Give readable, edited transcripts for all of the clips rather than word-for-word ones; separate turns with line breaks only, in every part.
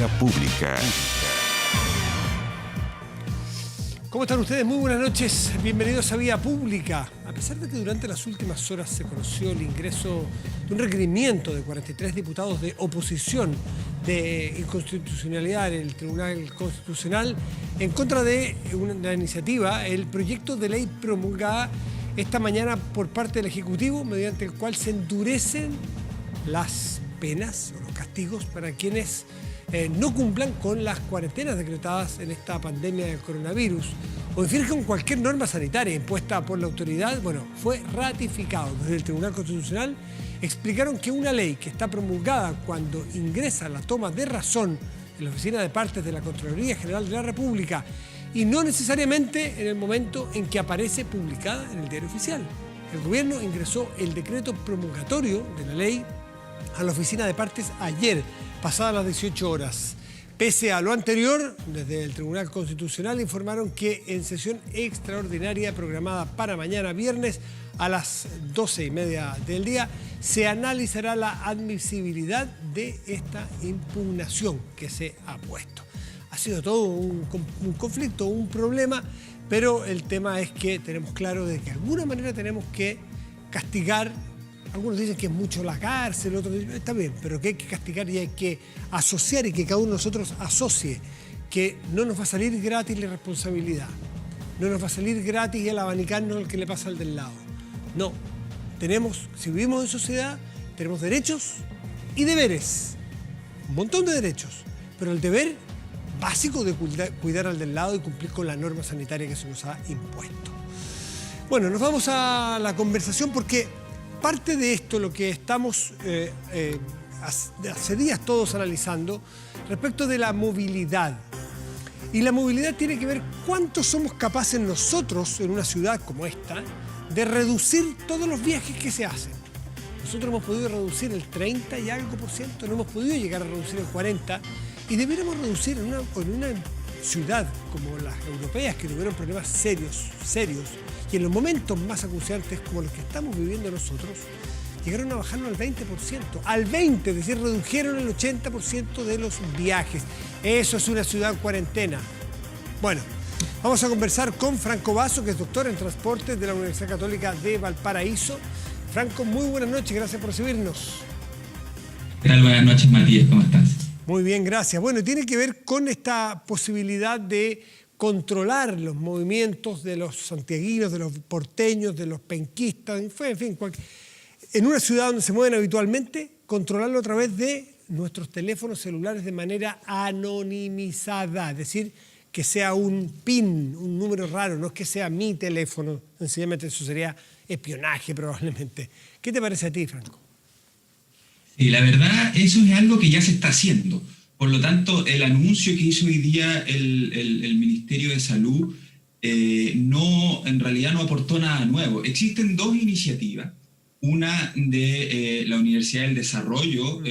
Vía Pública.
¿Cómo están ustedes? Muy buenas noches. Bienvenidos a Vía Pública. A pesar de que durante las últimas horas se conoció el ingreso de un requerimiento de 43 diputados de oposición de inconstitucionalidad en el Tribunal Constitucional en contra de una iniciativa, el proyecto de ley promulgada esta mañana por parte del Ejecutivo, mediante el cual se endurecen las penas o los castigos para quienes no cumplan con las cuarentenas decretadas en esta pandemia del coronavirus o infrinjan cualquier norma sanitaria impuesta por la autoridad. Bueno, fue ratificado desde el Tribunal Constitucional. Explicaron que una ley que está promulgada cuando ingresa la toma de razón en la Oficina de Partes de la Contraloría General de la República y no necesariamente en el momento en que aparece publicada en el Diario Oficial. El gobierno ingresó el decreto promulgatorio de la ley a la Oficina de Partes ayer, pasadas las 18 horas. Pese a lo anterior, desde el Tribunal Constitucional informaron que en sesión extraordinaria programada para mañana viernes a las 12:30 del día se analizará la admisibilidad de esta impugnación que se ha puesto. Ha sido todo un conflicto, un problema, pero el tema es que tenemos claro de que de alguna manera tenemos que castigar. Algunos dicen que es mucho la cárcel, otros dicen, está bien, pero que hay que castigar y hay que asociar y que cada uno de nosotros asocie que no nos va a salir gratis la responsabilidad, no nos va a salir gratis el abanicarnos al que le pasa al del lado. No, si vivimos en sociedad, tenemos derechos y deberes, un montón de derechos, pero el deber básico de cuidar al del lado y cumplir con la norma sanitaria que se nos ha impuesto. Bueno, nos vamos a la conversación porque parte de esto, lo que estamos hace días todos analizando, respecto de la movilidad. Y la movilidad tiene que ver cuánto somos capaces nosotros, en una ciudad como esta, de reducir todos los viajes que se hacen. Nosotros hemos podido reducir el 30 y algo por ciento, no hemos podido llegar a reducir el 40%, y deberíamos reducir en una ciudad como las europeas, que tuvieron problemas serios, y en los momentos más acuciantes como los que estamos viviendo nosotros, llegaron a bajarlo al 20%, al 20%, es decir, redujeron el 80% de los viajes. Eso es una ciudad en cuarentena. Bueno, vamos a conversar con Franco Basso, que es doctor en transporte de la Universidad Católica de Valparaíso. Franco, muy buenas noches, gracias por recibirnos.
¿Qué tal? Buenas noches, Matías, ¿cómo estás?
Muy bien, gracias. Bueno, tiene que ver con esta posibilidad de controlar los movimientos de los santiaguinos, de los porteños, de los penquistas, en fin, en una ciudad donde se mueven habitualmente, controlarlo a través de nuestros teléfonos celulares de manera anonimizada, es decir, que sea un PIN, un número raro, no es que sea mi teléfono, sencillamente eso sería espionaje probablemente. ¿Qué te parece a ti, Franco?
Sí, la verdad, eso es algo que ya se está haciendo. Por lo tanto, el anuncio que hizo hoy día el Ministerio de Salud en realidad no aportó nada nuevo. Existen dos iniciativas, una de la Universidad del Desarrollo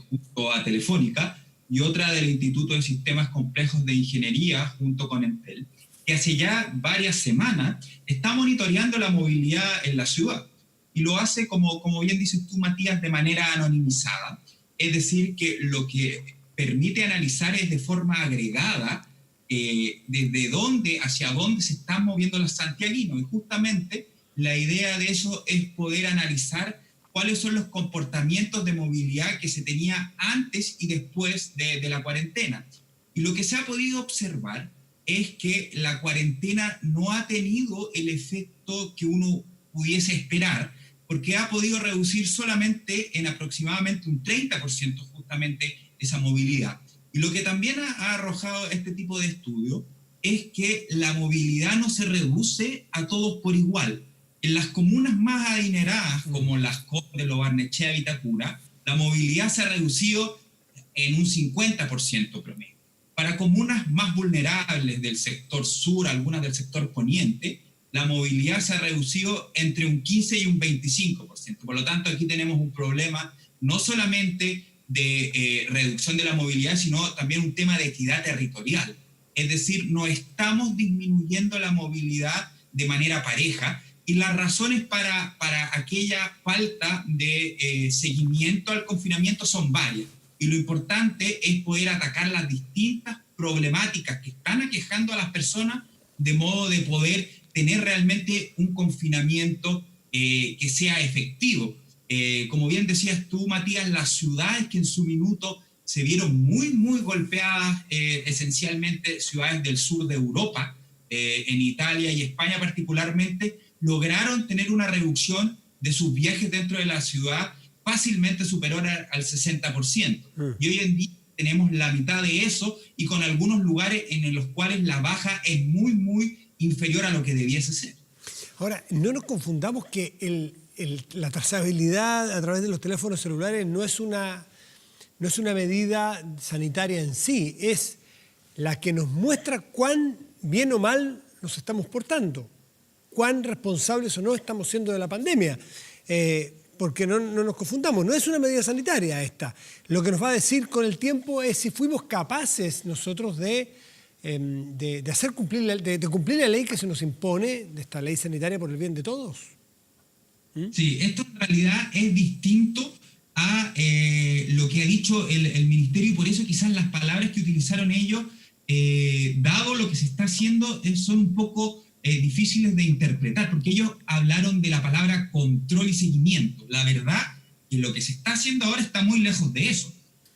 junto a Telefónica y otra del Instituto de Sistemas Complejos de Ingeniería junto con Entel, que hace ya varias semanas está monitoreando la movilidad en la ciudad. Y lo hace, como bien dices tú, Matías, de manera anonimizada. Es decir, que lo que permite analizar es de forma agregada desde dónde, hacia dónde se están moviendo los santiaguinos. Y justamente la idea de eso es poder analizar cuáles son los comportamientos de movilidad que se tenía antes y después de la cuarentena. Y lo que se ha podido observar es que la cuarentena no ha tenido el efecto que uno pudiese esperar, porque ha podido reducir solamente en aproximadamente un 30% justamente esa movilidad. Y lo que también ha arrojado este tipo de estudio es que la movilidad no se reduce a todos por igual. En las comunas más adineradas, como Las Condes, Lo Barnechea, Vitacura, la movilidad se ha reducido en un 50% promedio. Para comunas más vulnerables del sector sur, algunas del sector poniente, la movilidad se ha reducido entre un 15 y un 25%. Por lo tanto, aquí tenemos un problema no solamente de reducción de la movilidad, sino también un tema de equidad territorial. Es decir, no estamos disminuyendo la movilidad de manera pareja, y las razones para aquella falta de seguimiento al confinamiento son varias. y lo importante es poder atacar las distintas problemáticas que están aquejando a las personas, de modo de poder tener realmente un confinamiento que sea efectivo. Como bien decías tú, Matías, las ciudades que en su minuto se vieron muy, muy golpeadas, esencialmente ciudades del sur de Europa, en Italia y España particularmente, lograron tener una reducción de sus viajes dentro de la ciudad fácilmente superior al 60%. Y hoy en día tenemos la mitad de eso, y con algunos lugares en los cuales la baja es muy, muy inferior a lo que debiese ser.
Ahora, no nos confundamos que la trazabilidad a través de los teléfonos celulares no es una medida sanitaria en sí, es la que nos muestra cuán bien o mal nos estamos portando, cuán responsables o no estamos siendo de la pandemia. Porque no nos confundamos, no es una medida sanitaria esta. Lo que nos va a decir con el tiempo es si fuimos capaces nosotros de cumplir la ley que se nos impone, de esta ley sanitaria por el bien de todos.
Sí, esto en realidad es distinto a lo que ha dicho el ministerio, y por eso quizás las palabras que utilizaron ellos, dado lo que se está haciendo, son un poco difíciles de interpretar, porque ellos hablaron de la palabra control y seguimiento. La verdad que lo que se está haciendo ahora está muy lejos de eso.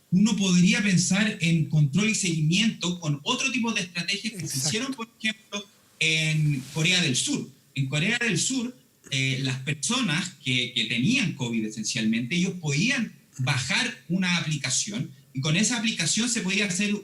Uno podría pensar en control y seguimiento con otro tipo de estrategias que se hicieron, por ejemplo, en Corea del Sur. En Corea del Sur, las personas que tenían COVID esencialmente, ellos podían bajar una aplicación, y con esa aplicación se podía hacer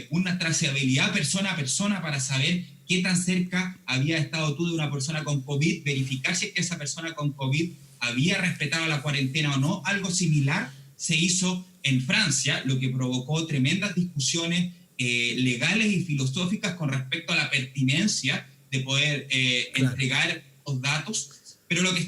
una trazabilidad persona a persona para saber qué tan cerca había estado tú de una persona con COVID, verificar si es que esa persona con COVID había respetado la cuarentena o no. Algo similar se hizo en Francia, lo que provocó tremendas discusiones legales y filosóficas con respecto a la pertinencia de poder entregar los datos. Pero lo que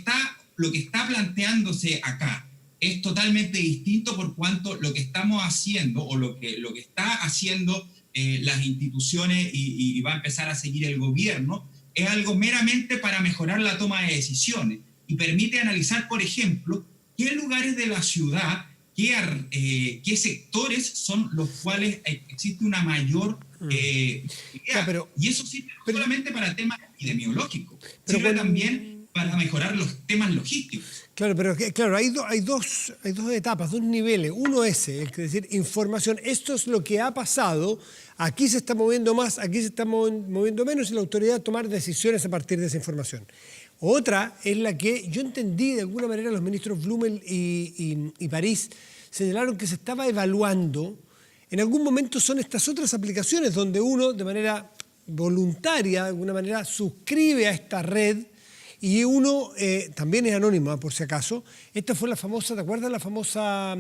está planteándose acá es totalmente distinto, por cuanto lo que estamos haciendo, o lo que está haciendo las instituciones y va a empezar a seguir el gobierno, es algo meramente para mejorar la toma de decisiones, y permite analizar, por ejemplo, qué lugares de la ciudad, qué sectores son los cuales existe una mayor y eso sirve no solamente para temas epidemiológicos, sirve también para mejorar los temas logísticos.
Claro, pero hay dos etapas, dos niveles. Uno es decir, información. Esto es lo que ha pasado. Aquí se está moviendo más, aquí se está moviendo menos, y la autoridad tomar decisiones a partir de esa información. Otra es la que yo entendí de alguna manera los ministros Blumel y París señalaron que se estaba evaluando. En algún momento son estas otras aplicaciones donde uno de manera voluntaria, de alguna manera, suscribe a esta red. Y uno también es anónimo, por si acaso. Esta fue la famosa, ¿te acuerdas la famosa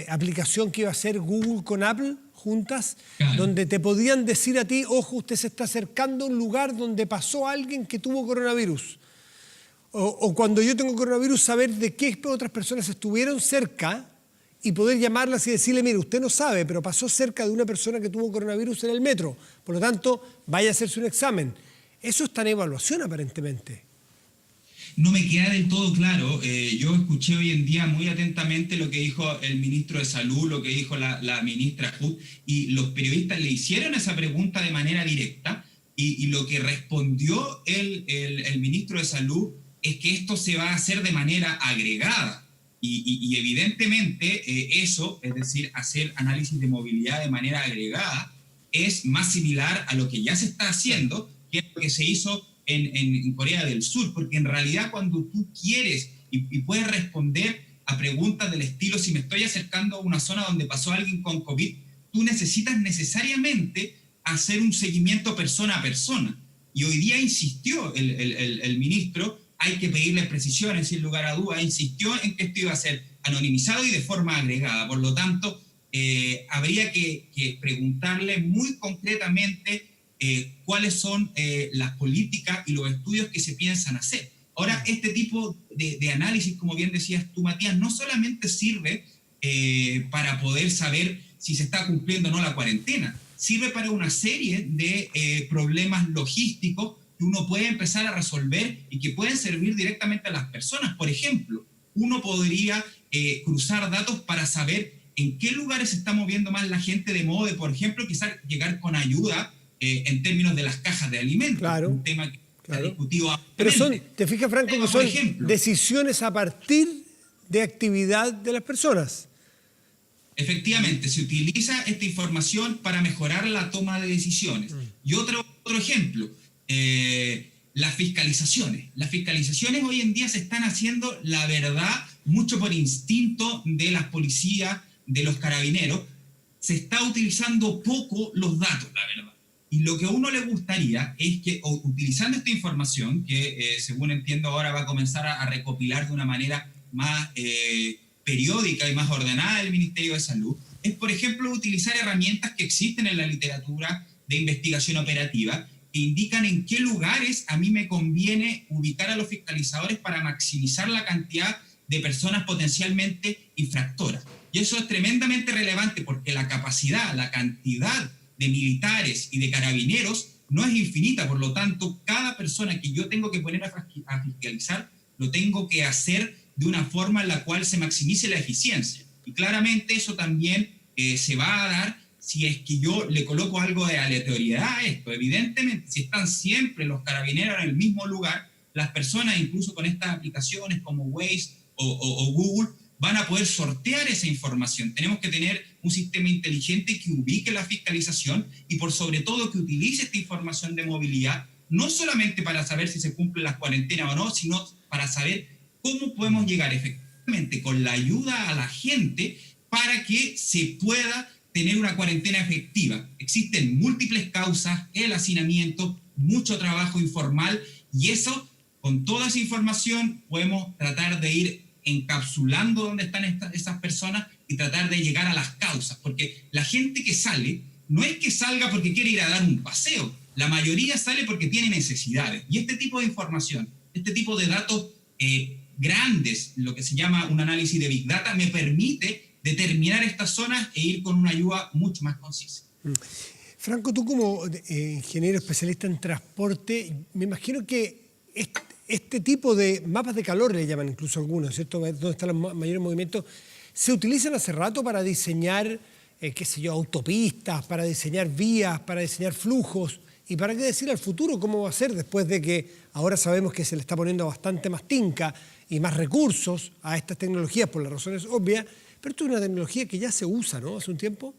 aplicación que iba a hacer Google con Apple juntas? Claro. Donde te podían decir a ti, ojo, usted se está acercando a un lugar donde pasó alguien que tuvo coronavirus. O cuando yo tengo coronavirus, saber de qué otras personas estuvieron cerca y poder llamarlas y decirle, mire, usted no sabe, pero pasó cerca de una persona que tuvo coronavirus en el metro. Por lo tanto, vaya a hacerse un examen. Eso está en evaluación, aparentemente.
No me queda del todo claro. Yo escuché hoy en día muy atentamente lo que dijo el ministro de Salud, lo que dijo la ministra Hood, y los periodistas le hicieron esa pregunta de manera directa, y lo que respondió el ministro de Salud es que esto se va a hacer de manera agregada. Y evidentemente eso, es decir, hacer análisis de movilidad de manera agregada, es más similar a lo que ya se está haciendo, que es lo que se hizo en Corea del Sur, porque en realidad cuando tú quieres y puedes responder a preguntas del estilo, si me estoy acercando a una zona donde pasó alguien con COVID, tú necesitas necesariamente hacer un seguimiento persona a persona. Y hoy día insistió el ministro, hay que pedirle precisiones sin lugar a dudas, insistió en que esto iba a ser anonimizado y de forma agregada. Por lo tanto, habría que preguntarle muy concretamente cuáles son las políticas y los estudios que se piensan hacer. Ahora, este tipo de análisis, como bien decías tú, Matías, no solamente sirve para poder saber si se está cumpliendo o no la cuarentena, sirve para una serie de problemas logísticos que uno puede empezar a resolver y que pueden servir directamente a las personas. Por ejemplo, uno podría cruzar datos para saber en qué lugares se está moviendo más la gente, de modo de, por ejemplo, quizás llegar con ayuda en términos de las cajas de alimentos,
Claro,
un tema que se ha discutido
pero
ampliamente.
te fijas, Franco, que son
ejemplo,
decisiones a partir de actividad de las personas.
Efectivamente, se utiliza esta información para mejorar la toma de decisiones. Y otro ejemplo, las fiscalizaciones. Las fiscalizaciones hoy en día se están haciendo, la verdad, mucho por instinto de las policías, de los carabineros. Se está utilizando poco los datos, la verdad. Y lo que a uno le gustaría es que, utilizando esta información, que según entiendo ahora va a comenzar a recopilar de una manera más periódica y más ordenada el Ministerio de Salud, es, por ejemplo, utilizar herramientas que existen en la literatura de investigación operativa que indican en qué lugares a mí me conviene ubicar a los fiscalizadores para maximizar la cantidad de personas potencialmente infractoras. Y eso es tremendamente relevante porque la capacidad, la cantidad de militares y de carabineros no es infinita. Por lo tanto, cada persona que yo tengo que poner a fiscalizar, lo tengo que hacer de una forma en la cual se maximice la eficiencia. Y claramente eso también se va a dar si es que yo le coloco algo de aleatoriedad a esto. Evidentemente, si están siempre los carabineros en el mismo lugar, las personas, incluso con estas aplicaciones como Waze o Google, van a poder sortear esa información. Tenemos que tener un sistema inteligente que ubique la fiscalización y, por sobre todo, que utilice esta información de movilidad, no solamente para saber si se cumplen las cuarentenas o no, sino para saber cómo podemos llegar efectivamente con la ayuda a la gente para que se pueda tener una cuarentena efectiva. Existen múltiples causas, el hacinamiento, mucho trabajo informal, y eso, con toda esa información, podemos tratar de ir encapsulando dónde están esas personas y tratar de llegar a las causas, porque la gente que sale, no es que salga porque quiere ir a dar un paseo, la mayoría sale porque tiene necesidades, y este tipo de información, este tipo de datos grandes, lo que se llama un análisis de Big Data, me permite determinar estas zonas e ir con una ayuda mucho más concisa.
Franco, tú como ingeniero especialista en transporte, me imagino que este tipo de mapas de calor, le llaman incluso algunos, ¿cierto? Donde están los mayores movimientos, se utilizan hace rato para diseñar, autopistas, para diseñar vías, para diseñar flujos. ¿Y para qué decir al futuro cómo va a ser después de que ahora sabemos que se le está poniendo bastante más tinca y más recursos a estas tecnologías por las razones obvias? Pero esto es una tecnología que ya se usa, ¿no? Hace un tiempo.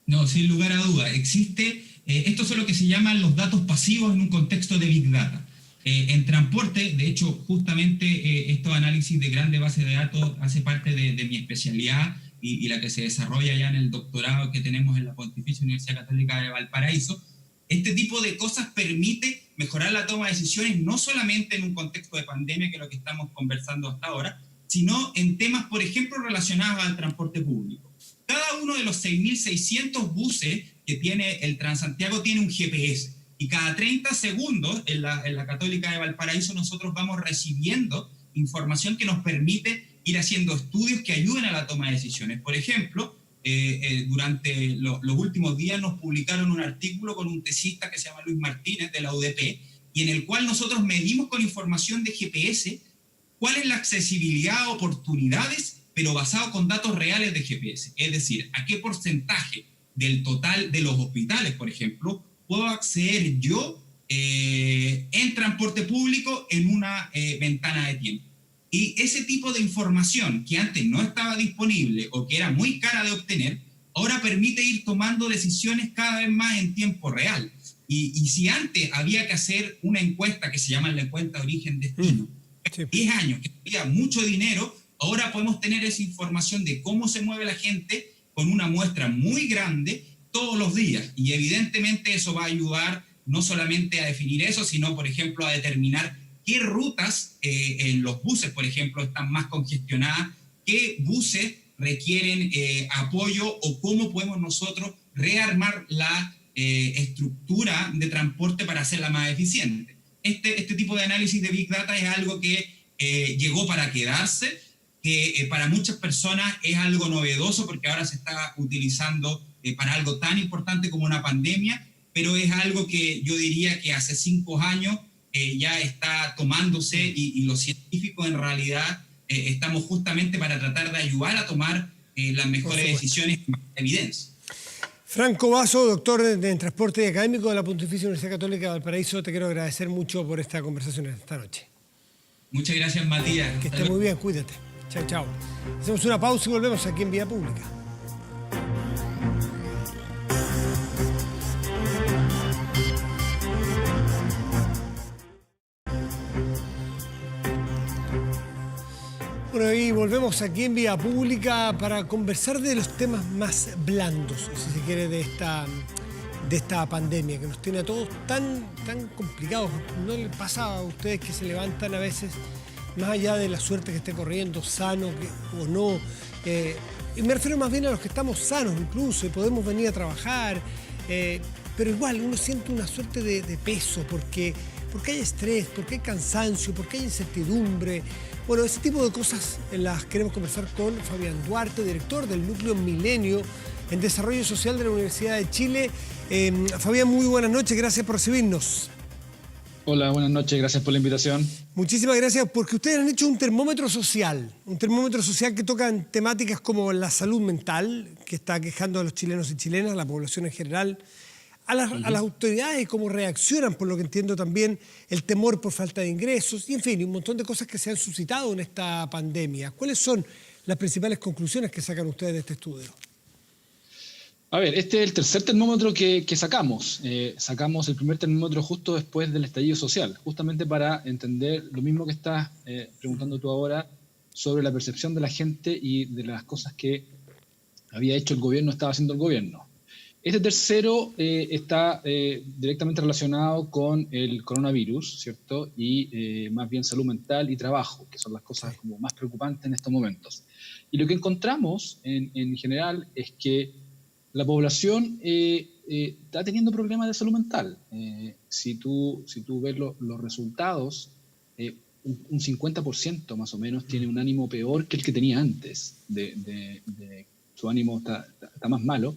No, sin lugar a duda. Existe, estos son lo que se llaman los datos pasivos en un contexto de Big Data. En transporte, de hecho, justamente estos análisis de grandes bases de datos hace parte de mi especialidad y la que se desarrolla ya en el doctorado que tenemos en la Pontificia Universidad Católica de Valparaíso. Este tipo de cosas permite mejorar la toma de decisiones no solamente en un contexto de pandemia, que es lo que estamos conversando hasta ahora, sino en temas, por ejemplo, relacionados al transporte público. Cada uno de los 6.600 buses que tiene el Transantiago tiene un GPS, y cada 30 segundos en la Católica de Valparaíso nosotros vamos recibiendo información que nos permite ir haciendo estudios que ayuden a la toma de decisiones. Por ejemplo, durante los últimos días nos publicaron un artículo con un tesista que se llama Luis Martínez de la UDP, y en el cual nosotros medimos con información de GPS cuál es la accesibilidad a oportunidades, pero basado con datos reales de GPS. Es decir, a qué porcentaje del total de los hospitales, por ejemplo, puedo acceder yo en transporte público en una ventana de tiempo. Y ese tipo de información que antes no estaba disponible o que era muy cara de obtener, ahora permite ir tomando decisiones cada vez más en tiempo real. Y si antes había que hacer una encuesta que se llama la encuesta de origen-destino, 10 años, que había mucho dinero, ahora podemos tener esa información de cómo se mueve la gente con una muestra muy grande todos los días. Y evidentemente eso va a ayudar no solamente a definir eso, sino, por ejemplo, a determinar qué rutas en los buses, por ejemplo, están más congestionadas, qué buses requieren apoyo o cómo podemos nosotros rearmar la estructura de transporte para hacerla más eficiente. Este tipo de análisis de Big Data es algo que llegó para quedarse, que para muchas personas es algo novedoso porque ahora se está utilizando para algo tan importante como una pandemia, pero es algo que yo diría que hace 5 años ya está tomándose y los científicos en realidad estamos justamente para tratar de ayudar a tomar las mejores decisiones con evidencia.
Franco Basso, doctor en Transporte y académico de la Pontificia Universidad Católica de Valparaíso, te quiero agradecer mucho por esta conversación esta noche.
Muchas gracias, Matías.
Que estés muy bien, cuídate. Chao, chao. Hacemos una pausa y volvemos aquí en Vía Pública. Bueno, y volvemos aquí en Vía Pública para conversar de los temas más blandos, si se quiere, de esta pandemia que nos tiene a todos tan complicados. ¿No le pasa a ustedes que se levantan a veces, más allá de la suerte que esté corriendo, sano o no? Y me refiero más bien a los que estamos sanos incluso y podemos venir a trabajar, pero igual uno siente una suerte de peso porque hay estrés, porque hay cansancio, porque hay incertidumbre. Bueno, ese tipo de cosas las queremos conversar con Fabián Duarte, director del Núcleo Milenio en Desarrollo Social de la Universidad de Chile. Fabián, muy buenas noches, gracias por recibirnos.
Hola, buenas noches, gracias por la invitación.
Muchísimas gracias, porque ustedes han hecho un termómetro social que toca temáticas como la salud mental, que está aquejando a los chilenos y chilenas, a la población en general, a las autoridades, cómo reaccionan, por lo que entiendo también, el temor por falta de ingresos, y en fin, un montón de cosas que se han suscitado en esta pandemia. ¿Cuáles son las principales conclusiones que sacan ustedes de este estudio?
A ver, este es el tercer termómetro que sacamos. Sacamos el primer termómetro justo después del estallido social, justamente para entender lo mismo que estás preguntando tú ahora sobre la percepción de la gente y de las cosas que había hecho el gobierno, estaba haciendo el gobierno. Este tercero está directamente relacionado con el coronavirus, ¿cierto? Y más bien salud mental y trabajo, que son las cosas como más preocupantes en estos momentos. Y lo que encontramos en general es que la población está teniendo problemas de salud mental. Si tú ves los resultados, un 50% más o menos tiene un ánimo peor que el que tenía antes. Su ánimo está más malo.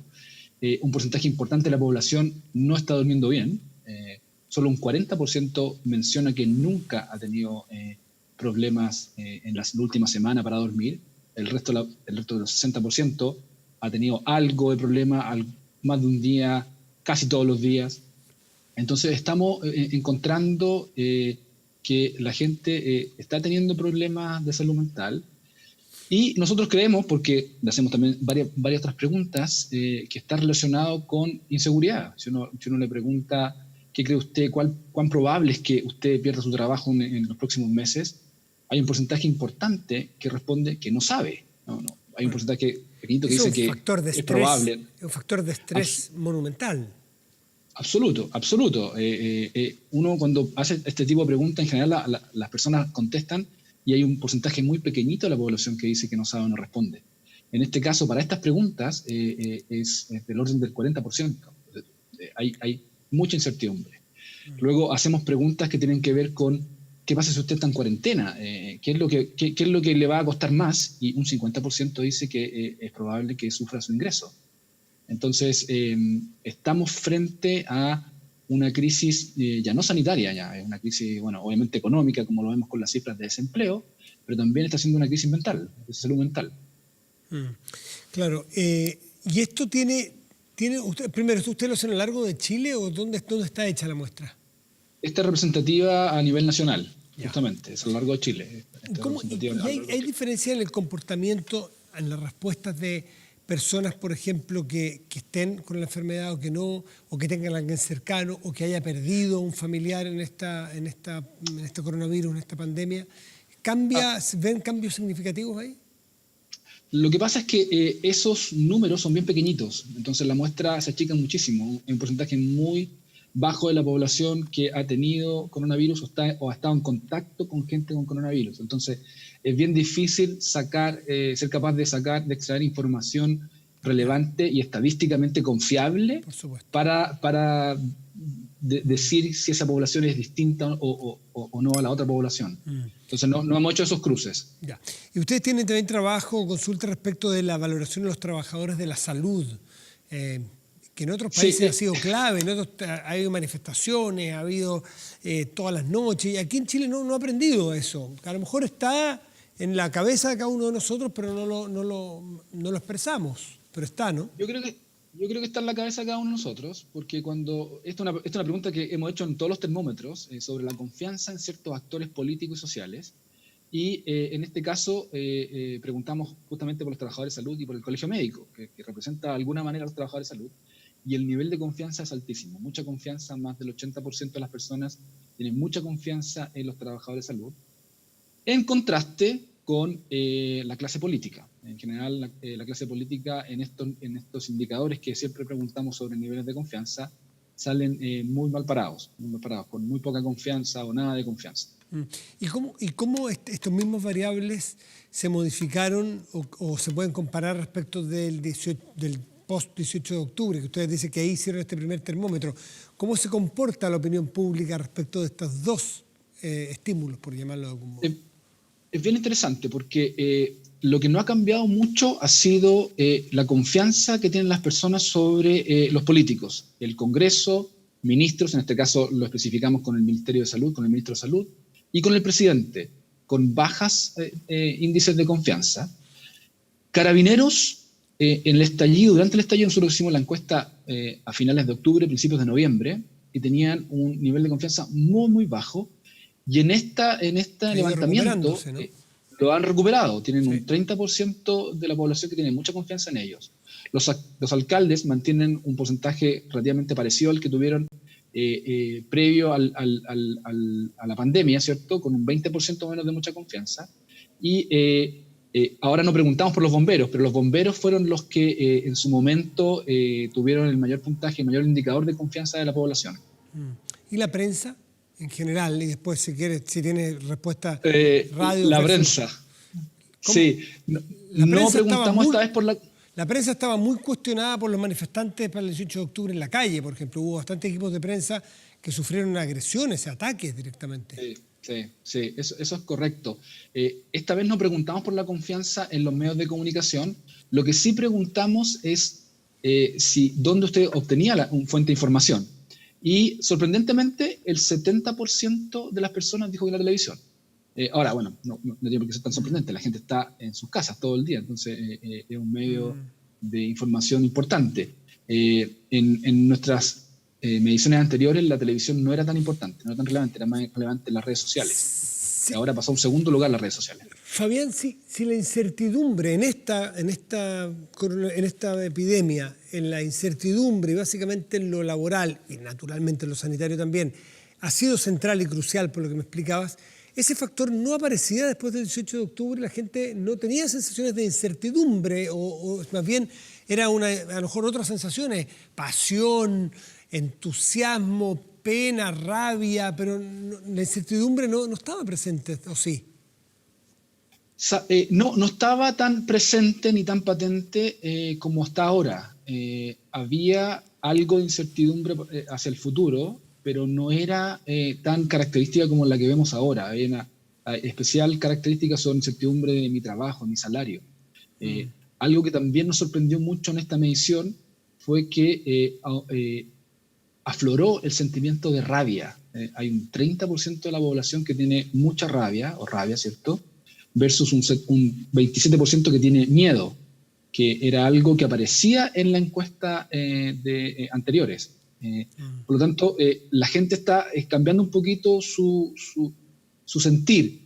Un porcentaje importante de la población no está durmiendo bien. Solo un 40% menciona que nunca ha tenido problemas en la última semana para dormir. El resto del 60% ha tenido algo de problema más de un día, casi todos los días. Entonces estamos encontrando que la gente está teniendo problemas de salud mental. Y nosotros creemos, porque le hacemos también varias otras preguntas, que está relacionado con inseguridad. Si uno le pregunta, ¿qué cree usted? ¿Cuán probable es que usted pierda su trabajo en los próximos meses? Hay un porcentaje importante que responde que no sabe. No. Hay un porcentaje pequeñito que dice que es probable.
Es un factor de estrés monumental.
Absoluto. Uno cuando hace este tipo de preguntas, en general las personas contestan, y hay un porcentaje muy pequeñito de la población que dice que no sabe o no responde. En este caso, para estas preguntas, es del orden del 40%. Hay mucha incertidumbre. Luego hacemos preguntas que tienen que ver con ¿qué pasa si usted está en cuarentena? ¿Qué es lo que le va a costar más? Y un 50% dice que es probable que sufra su ingreso. Entonces, estamos frente a una crisis ya no sanitaria, ya es una crisis, bueno, obviamente económica, como lo vemos con las cifras de desempleo, pero también está siendo una crisis mental, de salud mental.
Claro. ¿Y esto tiene primero, ¿usted lo hace a lo largo de Chile o dónde está hecha la muestra?
Esta es representativa a nivel nacional, justamente, es a lo largo de Chile.
¿Hay diferencia en el comportamiento, en las respuestas de personas, por ejemplo, que estén con la enfermedad o que no, o que tengan a alguien cercano, o que haya perdido un familiar en este coronavirus, en esta pandemia? ¿Ven cambios significativos ahí?
Lo que pasa es que esos números son bien pequeñitos, entonces la muestra se achica muchísimo. Hay un porcentaje muy bajo de la población que ha tenido coronavirus o ha estado en contacto con gente con coronavirus. Entonces, es bien difícil ser capaz de extraer información relevante y estadísticamente confiable para decir si esa población es distinta o no a la otra población. Entonces, no hemos hecho esos cruces.
Ya. Y ustedes tienen también trabajo o consulta respecto de la valoración de los trabajadores de la salud, que en otros países ha sido clave, en otros ha habido manifestaciones, ha habido todas las noches, y aquí en Chile no ha aprendido eso. A lo mejor está en la cabeza de cada uno de nosotros, pero no lo expresamos, pero está, ¿no?
Yo creo que está en la cabeza de cada uno de nosotros, porque cuando esta es una pregunta que hemos hecho en todos los termómetros sobre la confianza en ciertos actores políticos y sociales, y en este caso preguntamos justamente por los trabajadores de salud y por el colegio médico, que representa de alguna manera a los trabajadores de salud, y el nivel de confianza es altísimo, mucha confianza, más del 80% de las personas tienen mucha confianza en los trabajadores de salud, en contraste con la clase política. En general, la clase política en estos indicadores que siempre preguntamos sobre niveles de confianza, salen muy mal parados, con muy poca confianza o nada de confianza.
¿Y cómo estos mismos variables se modificaron o se pueden comparar respecto del post-18 de octubre, que ustedes dicen que ahí hicieron este primer termómetro? ¿Cómo se comporta la opinión pública respecto de estos dos estímulos, por llamarlo de algún modo?
Es bien interesante porque lo que no ha cambiado mucho ha sido la confianza que tienen las personas sobre los políticos, el Congreso, ministros, en este caso lo especificamos con el Ministerio de Salud, con el Ministro de Salud, y con el presidente, con bajas índices de confianza. Carabineros, durante el estallido nosotros hicimos la encuesta a finales de octubre, principios de noviembre, y tenían un nivel de confianza muy, muy bajo, y en este levantamiento
¿no?
Lo han recuperado, tienen un 30% de la población que tiene mucha confianza en ellos. Los alcaldes mantienen un porcentaje relativamente parecido al que tuvieron previo a la pandemia, ¿cierto? Con un 20% menos de mucha confianza. Y ahora no preguntamos por los bomberos, pero los bomberos fueron los que en su momento tuvieron el mayor puntaje, el mayor indicador de confianza de la población.
¿Y la prensa en general? Y después, si tiene respuesta radio.
La prensa.
¿Cómo?
Sí. No preguntamos esta vez por la...
La prensa estaba muy cuestionada por los manifestantes para el 18 de octubre en la calle, por ejemplo. Hubo bastantes equipos de prensa que sufrieron agresiones, ataques directamente.
Sí, eso es correcto. Esta vez no preguntamos por la confianza en los medios de comunicación. Lo que sí preguntamos es dónde usted obtenía una fuente de información. Y sorprendentemente, el 70% de las personas dijo que la televisión. Ahora, bueno, no tiene por qué ser tan sorprendente. La gente está en sus casas todo el día, entonces es un medio de información importante. En nuestras mediciones anteriores, la televisión no era tan importante, no era tan relevante, era más relevante las redes sociales. Sí. Ahora pasó a un segundo lugar las redes sociales.
Fabián, si la incertidumbre en esta epidemia, en la incertidumbre y básicamente en lo laboral y naturalmente en lo sanitario también, ha sido central y crucial por lo que me explicabas, ese factor no aparecía después del 18 de octubre, la gente no tenía sensaciones de incertidumbre o más bien era a lo mejor otras sensaciones, pasión, entusiasmo, pena, rabia, pero la incertidumbre no estaba presente, ¿o sí?
No estaba tan presente ni tan patente como está ahora. Había algo de incertidumbre hacia el futuro, pero no era tan característica como la que vemos ahora. Hay una especial característica sobre incertidumbre de mi trabajo, mi salario. Algo que también nos sorprendió mucho en esta medición fue que afloró el sentimiento de rabia. Hay un 30% de la población que tiene mucha rabia, ¿cierto? Versus un 27% que tiene miedo, que era algo que aparecía en la encuesta anteriores. Por lo tanto, la gente está cambiando un poquito su sentir.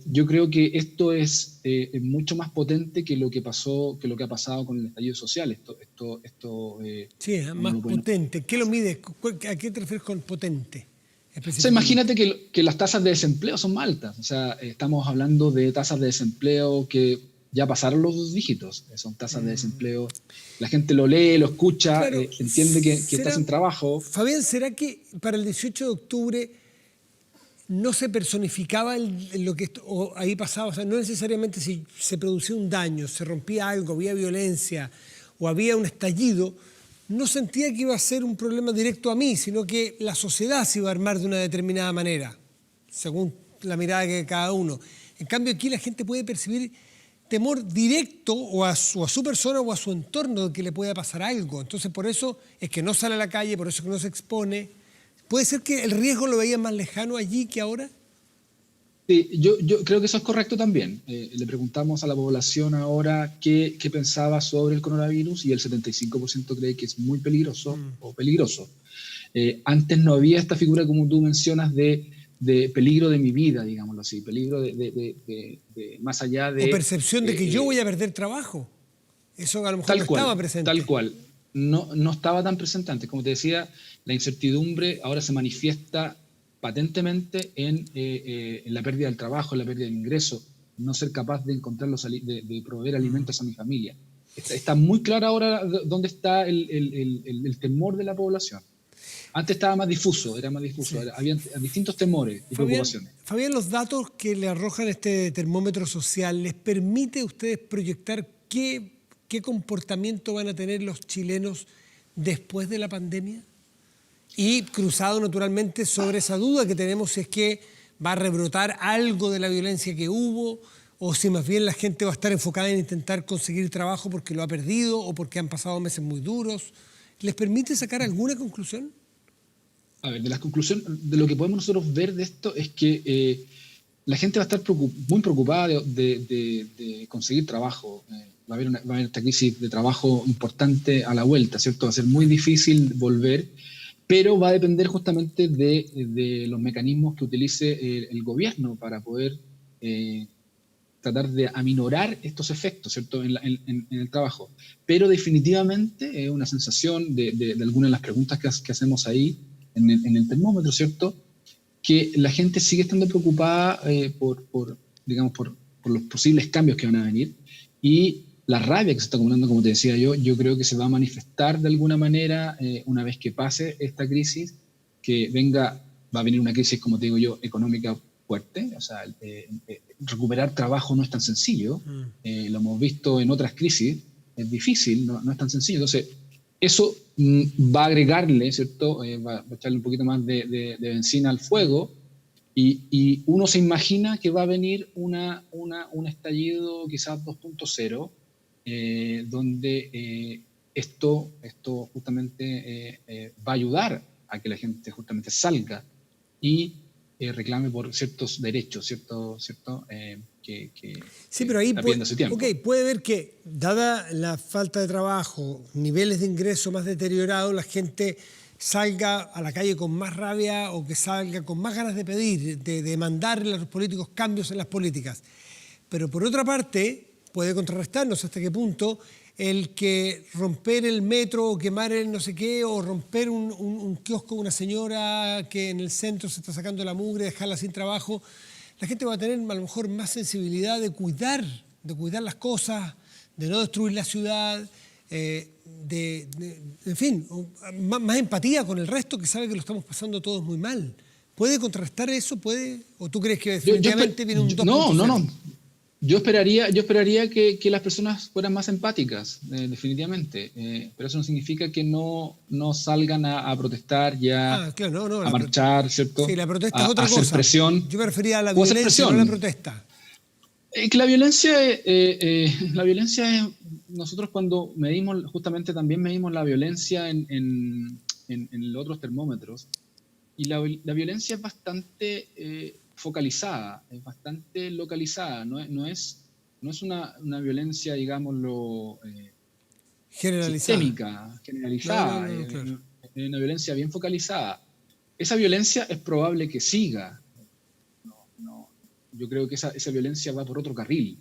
Yo creo que esto es mucho más potente que lo que ha pasado con el estallido social.
Sí, es más potente. ¿Qué lo mides? ¿A qué te refieres con potente?
O sea, imagínate que las tasas de desempleo son más altas. O sea, estamos hablando de tasas de desempleo que ya pasaron los 2 dígitos. Son tasas de desempleo. La gente lo lee, lo escucha, claro, entiende que está sin trabajo.
Fabián, ¿será que para el 18 de octubre no se personificaba lo que ahí pasaba? O sea, no necesariamente si se producía un daño, se rompía algo, había violencia o había un estallido, no sentía que iba a ser un problema directo a mí, sino que la sociedad se iba a armar de una determinada manera, según la mirada de cada uno. En cambio, aquí la gente puede percibir temor directo o a su persona o a su entorno de que le pueda pasar algo. Entonces, por eso es que no sale a la calle, por eso es que no se expone. ¿Puede ser que el riesgo lo veían más lejano allí que ahora?
Sí, yo creo que eso es correcto también. Le preguntamos a la población ahora qué pensaba sobre el coronavirus y el 75% cree que es muy peligroso o peligroso. Antes no había esta figura, como tú mencionas, de peligro de mi vida, digámoslo así, peligro de más allá
O
de...
percepción de que yo voy a perder trabajo. Eso a lo mejor no
Tal cual,
estaba presente.
tal cual. No estaba tan presente antes. Como te decía, la incertidumbre ahora se manifiesta patentemente en la pérdida del trabajo, en la pérdida del ingreso, no ser capaz de encontrar de proveer alimentos a mi familia. Está muy claro ahora dónde está el temor de la población. Antes estaba más difuso, era más difuso.
Sí.
Había distintos temores y preocupaciones.
Fabián, los datos que le arrojan este termómetro social, ¿les permite a ustedes proyectar qué comportamiento van a tener los chilenos después de la pandemia? Y cruzado naturalmente sobre esa duda que tenemos si es que va a rebrotar algo de la violencia que hubo o si más bien la gente va a estar enfocada en intentar conseguir trabajo porque lo ha perdido o porque han pasado meses muy duros. ¿Les permite sacar alguna conclusión?
A ver, de las conclusiones, de lo que podemos nosotros ver de esto es que la gente va a estar muy preocupada de conseguir trabajo. Va a haber esta crisis de trabajo importante a la vuelta, ¿cierto? Va a ser muy difícil volver, pero va a depender justamente de los mecanismos que utilice el gobierno para poder tratar de aminorar estos efectos, ¿cierto? En el trabajo. Pero definitivamente es una sensación de algunas de las preguntas que hacemos ahí en el termómetro, ¿cierto? Que la gente sigue estando preocupada digamos, por los posibles cambios que van a venir, y la rabia que se está acumulando, como te decía yo creo que se va a manifestar de alguna manera una vez que pase esta crisis, va a venir una crisis, como te digo yo, económica fuerte. O sea, recuperar trabajo no es tan sencillo, lo hemos visto en otras crisis, es difícil, no es tan sencillo. Entonces, eso va a agregarle, ¿cierto? Va a echarle un poquito más de benzina al fuego, y uno se imagina que va a venir un estallido quizás 2.0, donde esto justamente va a ayudar a que la gente justamente salga y reclame por ciertos derechos, ¿cierto?
Sí, pero ahí
está pidiendo hace tiempo.
puede ver que, dada la falta de trabajo, niveles de ingreso más deteriorados, la gente salga a la calle con más rabia o que salga con más ganas de pedir, de demandarle a los políticos cambios en las políticas. Pero por otra parte, puede contrarrestarnos hasta qué punto el que romper el metro o quemar el no sé qué o romper un kiosco de una señora que en el centro se está sacando la mugre, dejarla sin trabajo, la gente va a tener a lo mejor más sensibilidad de cuidar las cosas, de no destruir la ciudad, en fin, más empatía con el resto que sabe que lo estamos pasando todos muy mal. ¿Puede contrastar eso? ¿O tú crees que definitivamente viene un 2.0?
No. Yo esperaría que las personas fueran más empáticas, definitivamente. Pero eso no significa que no salgan a protestar ya,
claro,
a marchar, ¿cierto?
Sí, la protesta es otra
hacer
cosa.
Presión.
Yo me refería a la violencia, no a la protesta.
Que la violencia es, nosotros cuando medimos, justamente también medimos la violencia en los otros termómetros, y la violencia es bastante focalizada, es bastante localizada, no es una violencia, digámoslo,
Generalizada.
sistémica, generalizada,
No, claro.
Es una violencia bien focalizada. Esa violencia es probable que siga. Yo creo que esa violencia va por otro carril,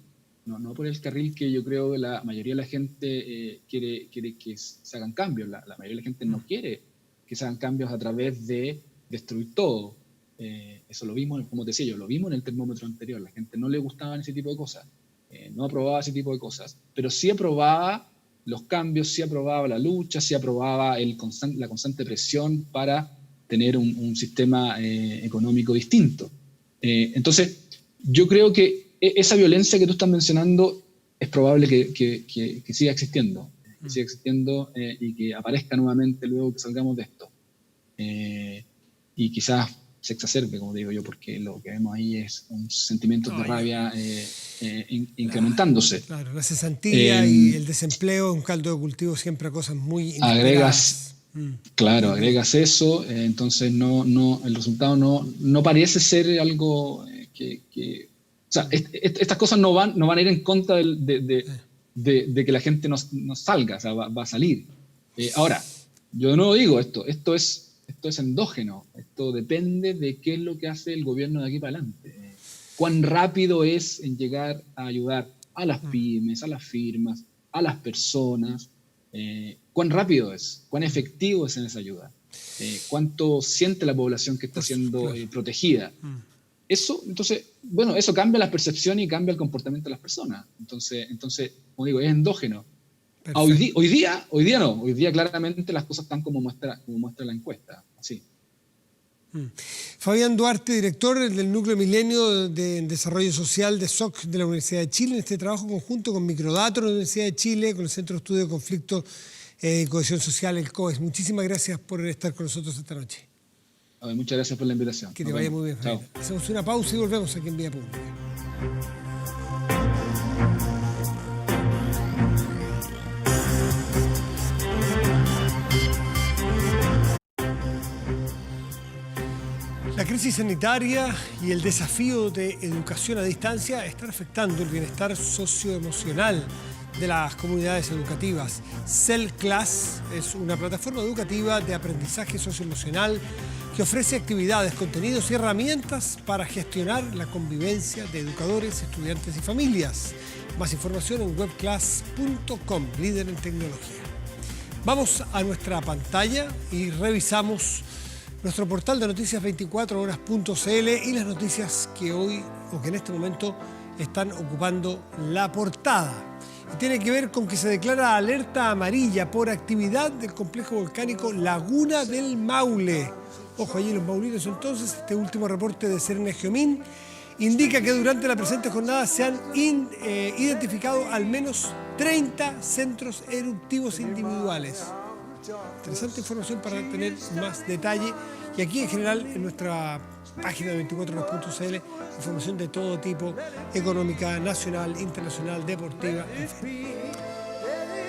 no por el carril que yo creo que la mayoría de la gente quiere que se hagan cambios. La mayoría de la gente no quiere que se hagan cambios a través de destruir todo. Eso lo vimos, como te decía yo, lo vimos en el termómetro anterior. La gente no le gustaban ese tipo de cosas, no aprobaba ese tipo de cosas, pero sí aprobaba los cambios, sí aprobaba la lucha, sí aprobaba la constante presión para tener un sistema económico distinto. Entonces, yo creo que esa violencia que tú estás mencionando es probable que siga existiendo, y que aparezca nuevamente luego que salgamos de esto. Y quizás se exacerbe, como digo yo, porque lo que vemos ahí es un sentimiento de rabia incrementándose.
Claro, la cesantía y el desempleo, un caldo de cultivo siempre a cosas muy inesperadas.
Agregas eso, entonces el resultado no parece ser algo o sea, estas cosas no van a ir en contra de que la gente no salga, o sea, va a salir. Ahora, yo de nuevo digo esto es endógeno, esto depende de qué es lo que hace el gobierno de aquí para adelante. Cuán rápido es en llegar a ayudar a las pymes, a las firmas, a las personas, cuán rápido es, cuán efectivo es en esa ayuda, cuánto siente la población que está siendo protegida. Eso, entonces, bueno, eso cambia la percepción y cambia el comportamiento de las personas. Entonces, como digo, es endógeno. Hoy día no. Hoy día claramente las cosas están como muestra la encuesta. Así.
Fabián Duarte, director del Núcleo Milenio de Desarrollo Social de SOC de la Universidad de Chile, en este trabajo conjunto con Microdato de la Universidad de Chile, con el Centro de Estudio de Conflicto y Cohesión Social, el COES. Muchísimas gracias por estar con nosotros esta noche.
Muchas gracias por la invitación.
Que te vaya muy bien, Fabián. Hacemos una pausa y volvemos aquí en Vía Pública. La crisis sanitaria y el desafío de educación a distancia están afectando el bienestar socioemocional de las comunidades educativas. CELClass es una plataforma educativa de aprendizaje socioemocional que ofrece actividades, contenidos y herramientas para gestionar la convivencia de educadores, estudiantes y familias. Más información en webclass.com, líder en tecnología. Vamos a nuestra pantalla y revisamos nuestro portal de noticias 24horas.cl y las noticias que hoy o que en este momento están ocupando la portada. Y tiene que ver con que se declara alerta amarilla por actividad del complejo volcánico Laguna del Maule. Ojo allí los maulinos. Entonces, este último reporte de Serena Geomín indica que durante la presente jornada se han identificado al menos 30 centros eruptivos individuales. Interesante información para tener más detalle. Y aquí en general en nuestra página de 24horas.cl información de todo tipo, económica, nacional, internacional, deportiva, en fin.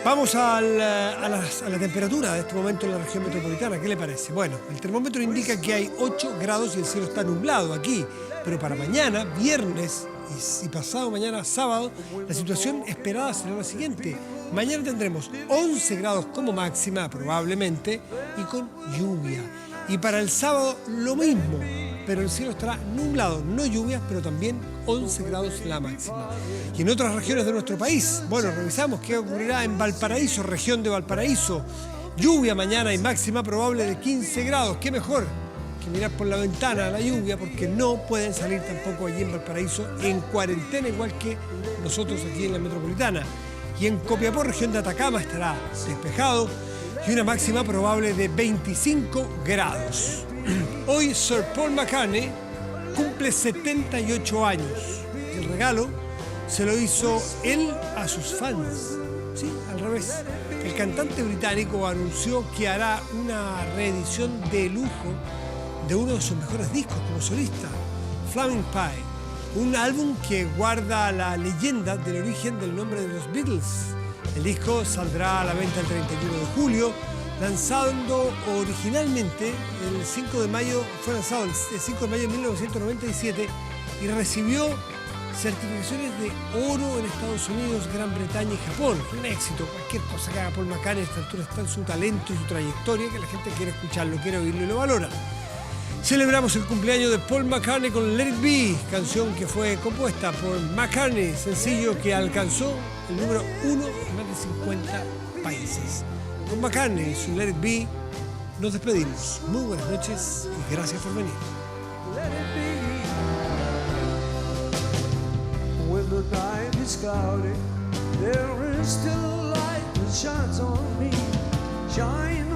Vamos a la temperatura de este momento en la región metropolitana. ¿Qué le parece? Bueno, el termómetro indica que hay 8 grados y el cielo está nublado aquí. Pero para mañana, viernes y pasado mañana, sábado, la situación esperada será la siguiente. Mañana tendremos 11 grados como máxima, probablemente, y con lluvia. Y para el sábado lo mismo, pero el cielo estará nublado, no lluvias, pero también 11 grados la máxima. Y en otras regiones de nuestro país, bueno, revisamos qué ocurrirá en Valparaíso, región de Valparaíso. Lluvia mañana y máxima probable de 15 grados. ¿Qué mejor que mirar por la ventana a la lluvia? Porque no pueden salir tampoco allí en Valparaíso en cuarentena, igual que nosotros aquí en la metropolitana. Y en Copiapó, región de Atacama, estará despejado y una máxima probable de 25 grados. Hoy Sir Paul McCartney cumple 78 años. El regalo se lo hizo él a sus fans. Sí, al revés. El cantante británico anunció que hará una reedición de lujo de uno de sus mejores discos como solista, Flaming Pie, un álbum que guarda la leyenda del origen del nombre de los Beatles. El disco saldrá a la venta el 31 de julio, lanzando originalmente el 5 de mayo, fue lanzado el 5 de mayo de 1997 y recibió certificaciones de oro en Estados Unidos, Gran Bretaña y Japón. Un éxito, cualquier cosa que haga Paul McCartney a esta altura está en su talento y su trayectoria, que la gente quiere escucharlo, quiere oírlo y lo valora. Celebramos el cumpleaños de Paul McCartney con Let It Be, canción que fue compuesta por McCartney, sencillo que alcanzó el número 1 en más de 50 países. Con McCartney y su Let It Be nos despedimos. Muy buenas noches y gracias por venir. Let it be. When the night is cloudy, there is still a light that shines on me. Shine